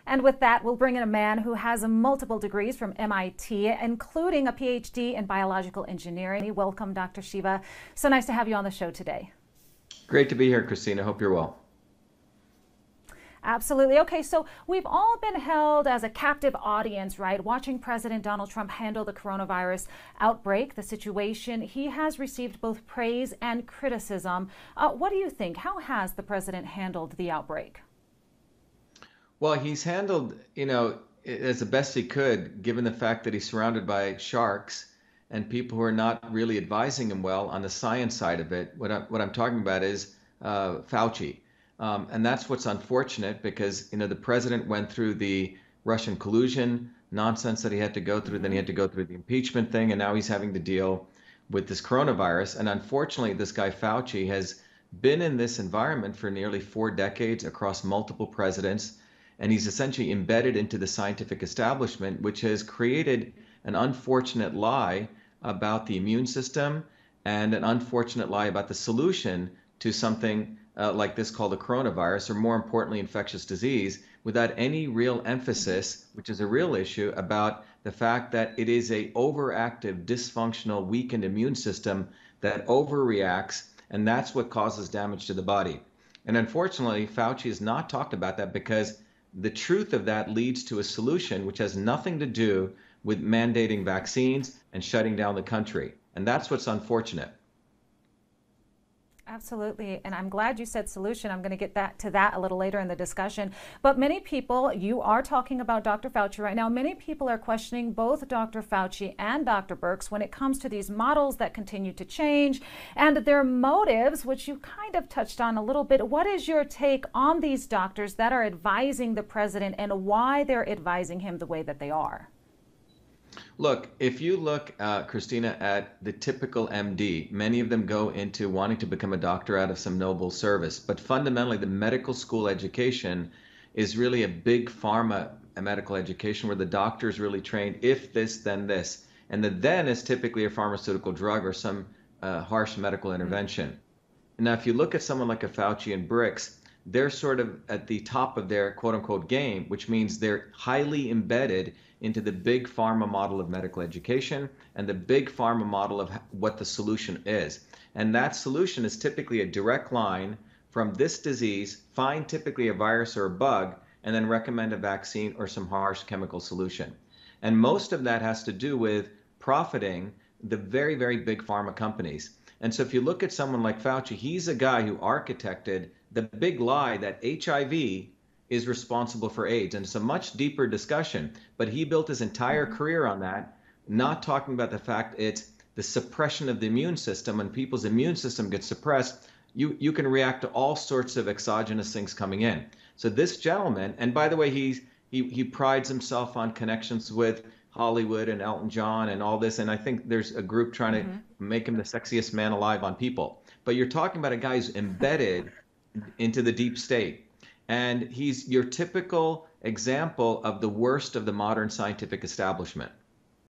And with that, we'll bring in a man who has multiple degrees from MIT, including a PhD in biological engineering. Welcome, Dr. Shiva. So nice to have you on the show today. Great to be here, Christina. Hope you're well. Absolutely. Okay, so we've all been held as a captive audience, right? Watching President Donald Trump handle the coronavirus outbreak, the situation. He has received both praise and criticism. What do you think? How has the president handled the outbreak? Well, he's handled, as the best he could, given the fact that he's surrounded by sharks and people who are not really advising him well on the science side of it. What I'm talking about is Fauci. And that's what's unfortunate because, the president went through the Russian collusion nonsense that he had to go through. Then he had to go through the impeachment thing. And now he's having to deal with this coronavirus. And unfortunately, this guy Fauci has been in this environment for nearly 4 decades across multiple presidents. And he's essentially embedded into the scientific establishment, which has created an unfortunate lie about the immune system and an unfortunate lie about the solution to something like this called a coronavirus, or more importantly, infectious disease, without any real emphasis, which is a real issue, about the fact that it is a overactive, dysfunctional, weakened immune system that overreacts, and that's what causes damage to the body. And unfortunately, Fauci has not talked about that because the truth of that leads to a solution which has nothing to do with mandating vaccines and shutting down the country. And that's what's unfortunate. Absolutely. And I'm glad you said solution. I'm going to get to that a little later in the discussion. But many people, you are talking about Dr. Fauci right now. Many people are questioning both Dr. Fauci and Dr. Birx when it comes to these models that continue to change and their motives, which you kind of touched on a little bit. What is your take on these doctors that are advising the president and why they're advising him the way that they are? Look, if you look, Christina, at the typical MD, many of them go into wanting to become a doctor out of some noble service. But fundamentally, the medical school education is really a big pharma medical education where the doctor is really trained, if this, then this. And the then is typically a pharmaceutical drug or some harsh medical intervention. Now, if you look at someone like a Fauci and Birx, they're sort of at the top of their quote unquote game, which means they're highly embedded into the big pharma model of medical education and the big pharma model of what the solution is. And that solution is typically a direct line from this disease, find typically a virus or a bug, and then recommend a vaccine or some harsh chemical solution. And most of that has to do with profiting the very, very big pharma companies. And so if you look at someone like Fauci, he's a guy who architected the big lie that HIV is responsible for AIDS. And it's a much deeper discussion, but he built his entire career on that, not talking about the fact it's the suppression of the immune system. When people's immune system gets suppressed, you can react to all sorts of exogenous things coming in. So this gentleman, and by the way, he prides himself on connections with Hollywood and Elton John and all this. And I think there's a group trying to make him the sexiest man alive on people. But you're talking about a guy who's embedded into the deep state. And he's your typical example of the worst of the modern scientific establishment.